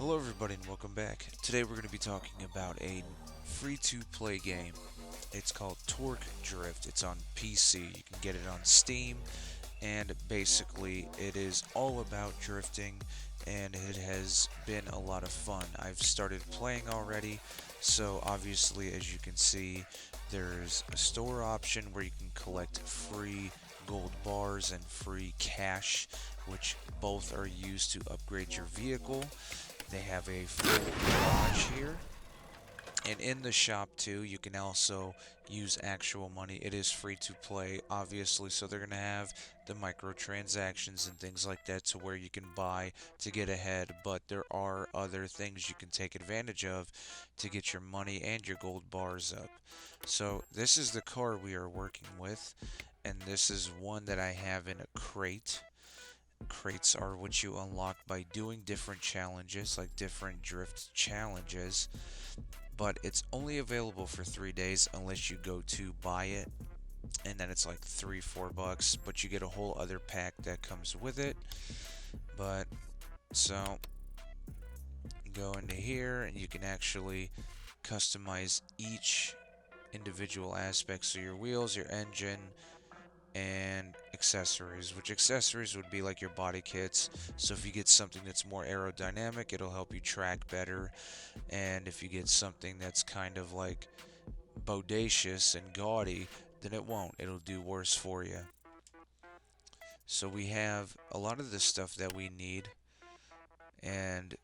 Hello everybody and welcome back. Today we're going to be talking about a free-to-play game. It's called Torque Drift. It's on PC. You can get it on Steam, and basically it is all about drifting, and it has been a lot of fun. I've started playing already, so obviously as you can see there's a store option where you can collect free gold bars and free cash, which both are used to upgrade your vehicle. They have a full garage here. And in the shop too, you can also use actual money. It is free to play, obviously, so they're going to have the microtransactions and things like that to where you can buy to get ahead, but there are other things you can take advantage of to get your money and your gold bars up. So this is the car we are working with, and this is one that I have in a crate. Crates are what you unlock by doing different challenges, like different drift challenges, but it's only available for 3 days unless you go to buy it, and then it's like $3-4, but you get a whole other pack that comes with it. But so go into here and you can actually customize each individual aspect, so your wheels, your engine, and accessories, which accessories would be like your body kits. So if you get something that's more aerodynamic, it'll help you track better, and if you get something that's kind of like bodacious and gaudy, then it won't. It'll do worse for you. So we have a lot of the stuff that we need, and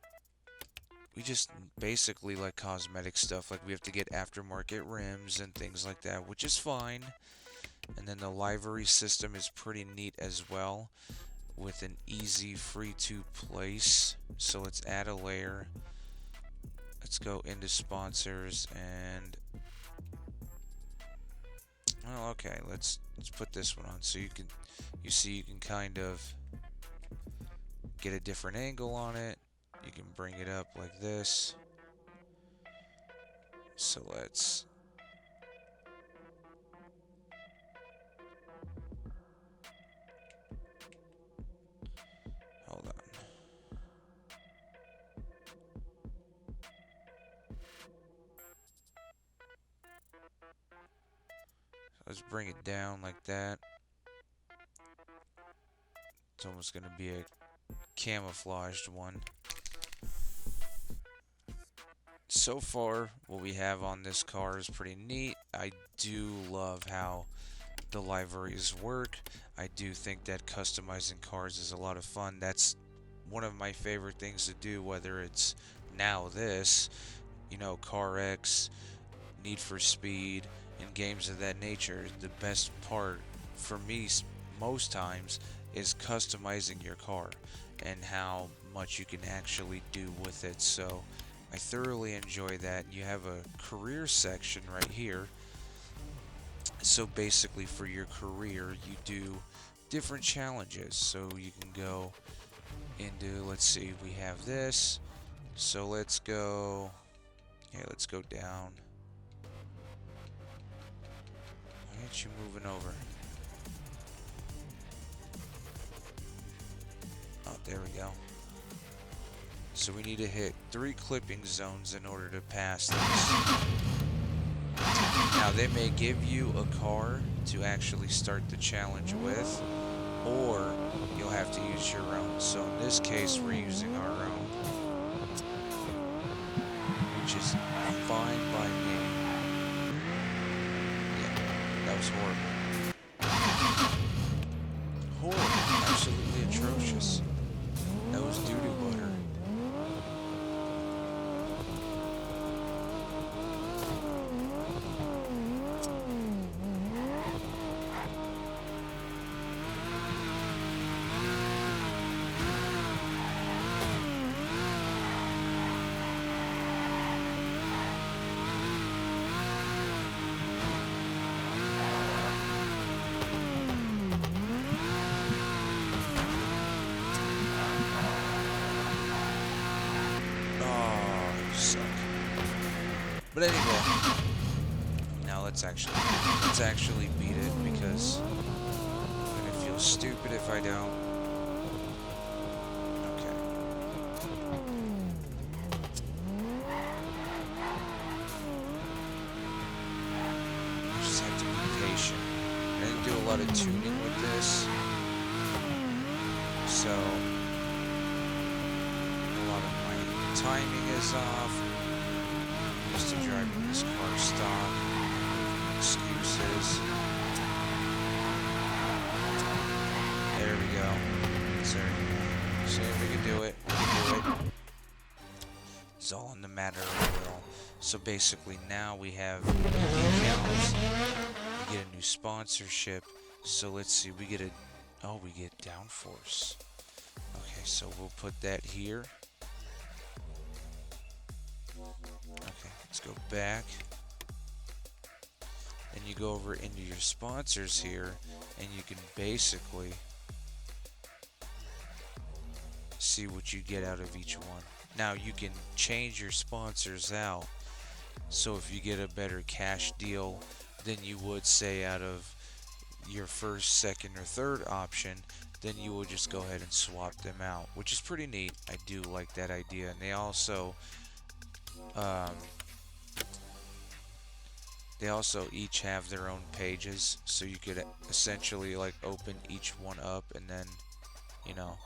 we just basically like cosmetic stuff, like we have to get aftermarket rims and things like that, which is fine. And then the livery system is pretty neat as well, with an easy free to place. So let's add a layer. Let's go into sponsors and well, okay, let's put this one on so you see you can kind of get a different angle on it. You can bring it up like this. So let's hold on. Let's bring it down like that. It's almost going to be a camouflaged one. So far, what we have on this car is pretty neat. I do love how the liveries work. I do think that customizing cars is a lot of fun. That's one of my favorite things to do, whether it's now this, Car X, Need for Speed, and games of that nature. The best part for me most times is customizing your car and how much you can actually do with it. So I thoroughly enjoy that. You have a career section right here. So basically for your career, you do different challenges. So you can go into, let's see, we have this. So let's go down. Why aren't you moving over? Oh, there we go. So we need to hit 3 clipping zones in order to pass this. Now they may give you a car to actually start the challenge with, or you'll have to use your own. So in this case, we're using our own, which is fine by me. Yeah, that was horrible. Horrible, absolutely atrocious. That was doo-doo butter. But anyway, now let's actually beat it, because I'm gonna feel stupid if I don't. Okay. tuning with this. So a lot of my timing is off. I'm used to driving this car stock. Excuses. There we go. So if we can do it, we can do it. It's all in the matter of will. So basically now we have decals. We get a new sponsorship. So let's see, we get downforce. Okay, so we'll put that here. Okay, let's go back. And you go over into your sponsors here, and you can basically see what you get out of each one. Now you can change your sponsors out, so if you get a better cash deal than you would say out of your first, second, or third option, then you will just go ahead and swap them out, which is pretty neat. I do like that idea. And they also each have their own pages, so you could essentially like open each one up and then, you know,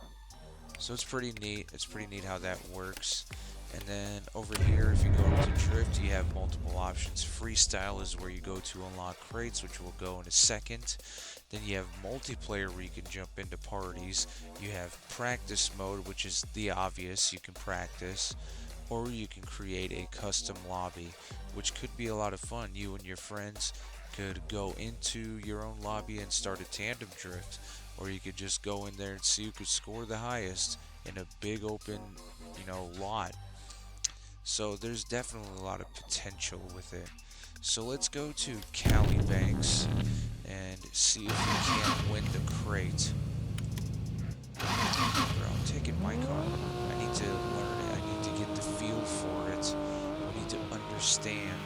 so it's pretty neat. It's pretty neat how that works. And then over here, if you go to drift, you have multiple options. Freestyle is where you go to unlock crates, which we'll go in a second. Then you have multiplayer where you can jump into parties. You have practice mode, which is the obvious, you can practice. Or you can create a custom lobby, which could be a lot of fun. You and your friends could go into your own lobby and start a tandem drift. Or you could just go in there and see who could score the highest in a big open, lot. So there's definitely a lot of potential with it. So let's go to Cali Banks and see if we can't win the crate. Bro, I'm taking my car. I need to learn it. I need to get the feel for it. I need to understand.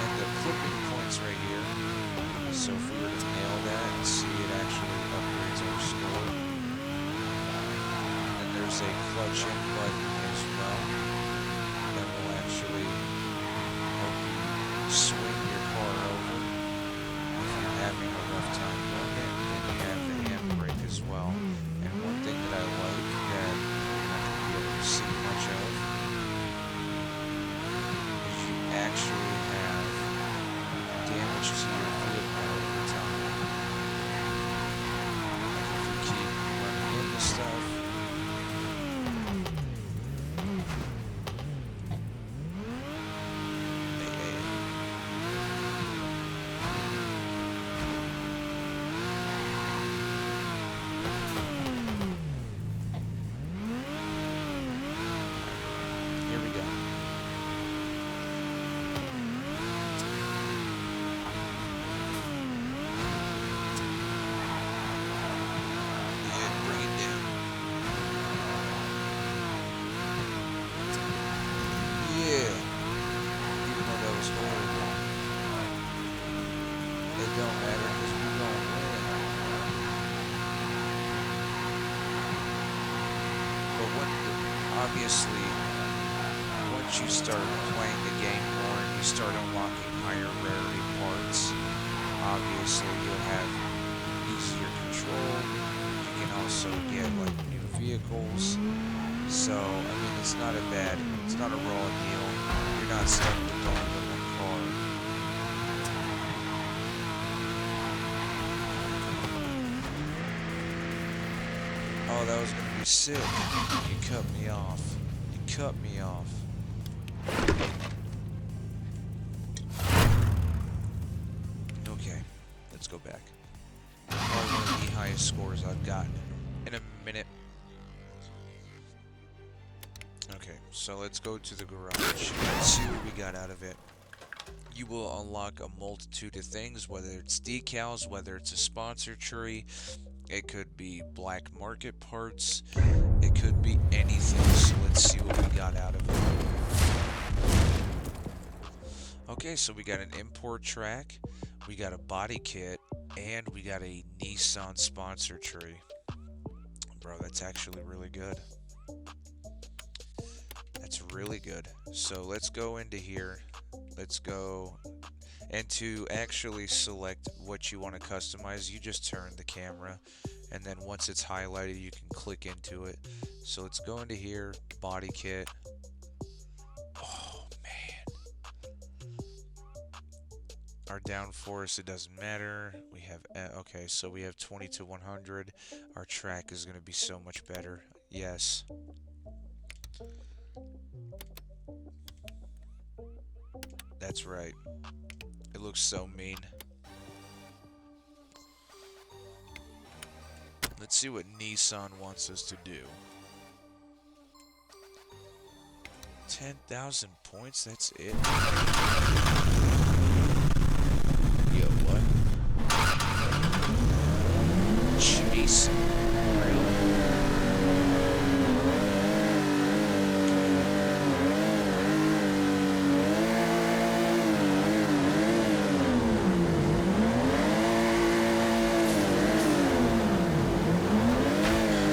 And the clipping points right here. So if we were to nail that and see it actually upgrades our score. And then there's a clutch in button as well. That will actually help you swing your car over. If you're having a rough time doing it, then you have the handbrake as well. And one thing that I like that you're not going to be able to see much of is you actually have damage to your vehicle over time. Like if you keep running into stuff, here we go. Yeah, bring it down. Yeah. Even though that was horrible, it don't matter because we're gonna win. But obviously, once you start playing the game more and you start unlocking higher rarity parts, obviously you'll have easier control. You can also get like new vehicles. So, I mean, it's not a raw deal. You're not stuck with only one car. Oh, that was gonna be sick. You cut me off. You cut me off. Okay, let's go back. Probably one of the highest scores I've gotten in a minute. Okay, so let's go to the garage. Let's see what we got out of it. You will unlock a multitude of things, whether it's decals, whether it's a sponsor tree. It could be black market parts. It could be anything. So let's see what we got out of it. Okay, so we got an import track, we got a body kit, and we got a Nissan sponsor tree. Bro, that's actually really good. That's really good. So let's go into here. Let's go. And to actually select what you want to customize, you just turn the camera, and then once it's highlighted, you can click into it. So let's go into here, body kit. Oh man, our downforce, it doesn't matter. We have okay, so we have 20 to 100. Our track is going to be so much better. Yes, that's right. It looks so mean. Let's see what Nissan wants us to do. 10,000 points, that's it. Yo, what? Jeez. Really?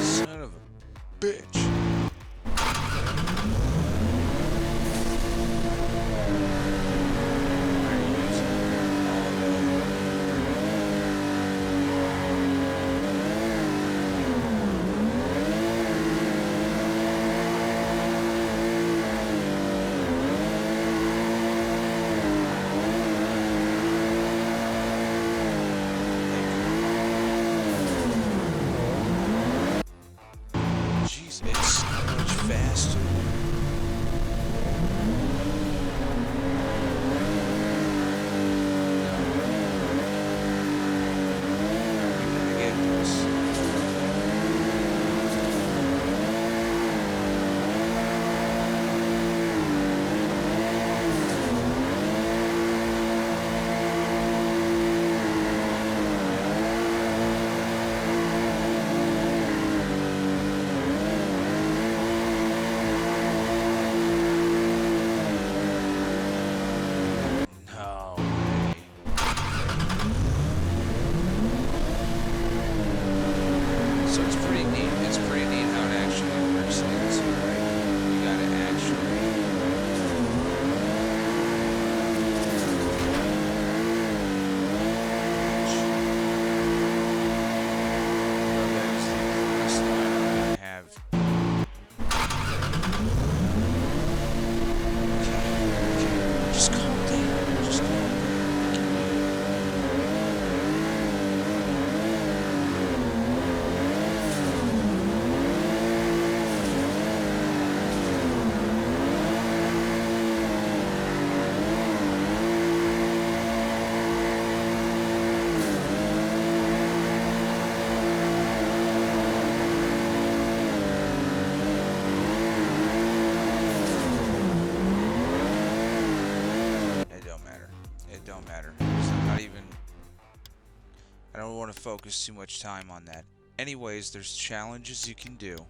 Son of a bitch. Jeez, it's so much faster. We gotta get this. No way. So it's pretty neat. It's pretty neat how it actually works like too, right? You gotta actually. Well, that is the best line I'm gonna have. Okay, just calm down. Just calm down. It don't matter. It don't matter. 'Cause I'm not even. I don't want to focus too much time on that. Anyways, there's challenges you can do,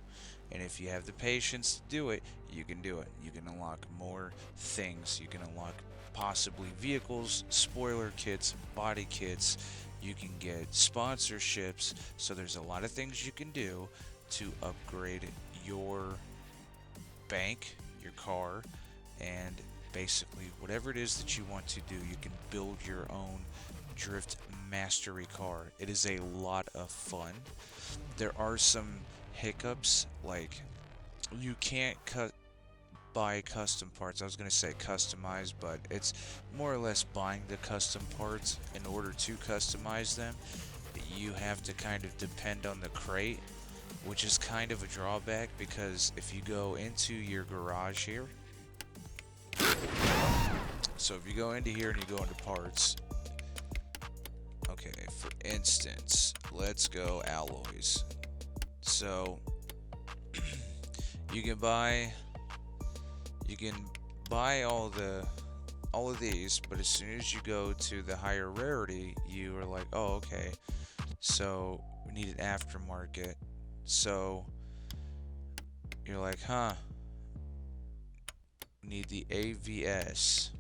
and if you have the patience to do it, you can do it. You can unlock more things. You can unlock possibly vehicles, spoiler kits, body kits. You can get sponsorships. So there's a lot of things you can do to upgrade your bank, your car, and basically whatever it is that you want to do, you can build your own drift mastery car. It is a lot of fun. There are some hiccups, like you can't buy custom parts. I was going to say customize, but it's more or less buying the custom parts. In order to customize them, you have to kind of depend on the crate, which is kind of a drawback because if you go into your garage here, so if you go into here and you go into parts, okay, for instance, let's go alloys. So you can buy all of these, but as soon as you go to the higher rarity, you are like, oh, okay, so we need an aftermarket. So you're like, huh, we need the AVS.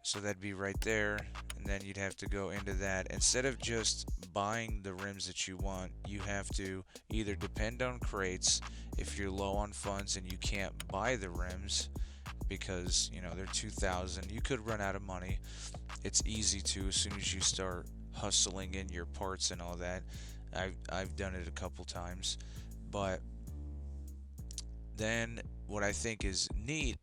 So that'd be right there, and then you'd have to go into that. Instead of just buying the rims that you want, you have to either depend on crates if you're low on funds and you can't buy the rims, because they're 2,000. You could run out of money. It's easy to as soon as you start hustling in your parts and all that. I've done it a couple times, but then what I think is neat,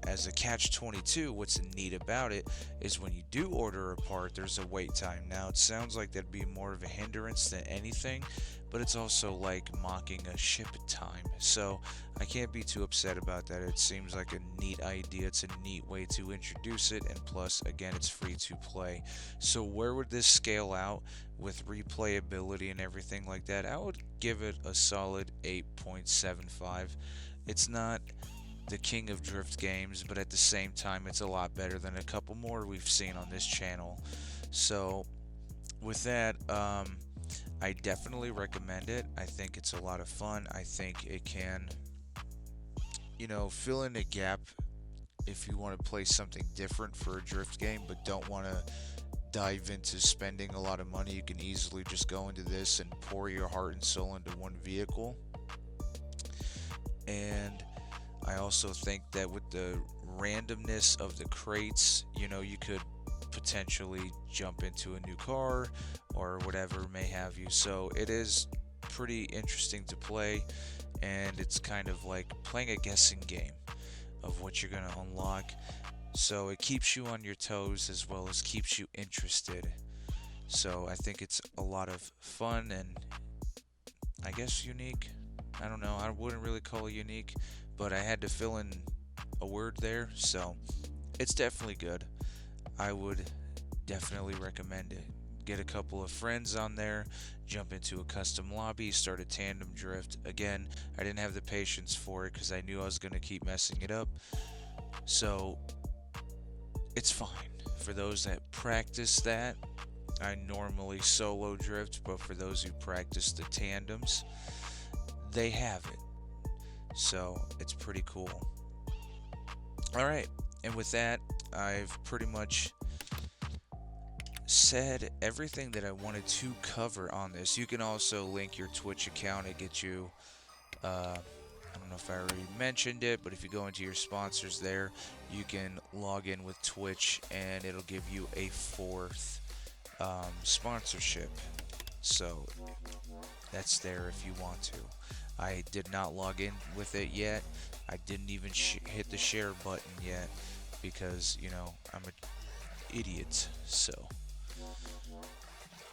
as a catch 22, what's neat about it is when you do order a part, there's a wait time. Now, it sounds like that'd be more of a hindrance than anything, but it's also like mocking a ship time. So I can't be too upset about that. It seems like a neat idea. It's a neat way to introduce it, and plus, again, it's free to play. So where would this scale out with replayability and everything like that? I would give it a solid 8.75. It's not the king of drift games, but at the same time, it's a lot better than a couple more we've seen on this channel. So, with that, I definitely recommend it. I think it's a lot of fun. I think it can, fill in a gap if you want to play something different for a drift game, but don't want to dive into spending a lot of money. You can easily just go into this and pour your heart and soul into one vehicle. And I also think that with the randomness of the crates, you could potentially jump into a new car or whatever may have you. So it is pretty interesting to play, and it's kind of like playing a guessing game of what you're going to unlock. So it keeps you on your toes as well as keeps you interested. So I think it's a lot of fun and I guess unique. I don't know, I wouldn't really call it unique, but I had to fill in a word there, so it's definitely good. I would definitely recommend it. Get a couple of friends on there, jump into a custom lobby, start a tandem drift. Again, I didn't have the patience for it because I knew I was going to keep messing it up. So it's fine. For those that practice that, I normally solo drift, but for those who practice the tandems, they have it. So it's pretty cool. Alright, and with that, I've pretty much said everything that I wanted to cover on this. You can also link your Twitch account. It gets you, I don't know if I already mentioned it, but if you go into your sponsors there, you can log in with Twitch and it'll give you a fourth sponsorship. So that's there if you want to. I did not log in with it yet. I didn't even hit the share button yet because, I'm an idiot. So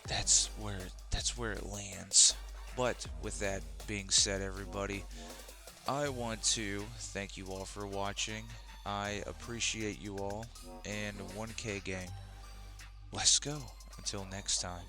that's where it lands. But with that being said, everybody, I want to thank you all for watching. I appreciate you all, and 1K gang. Let's go. Until next time.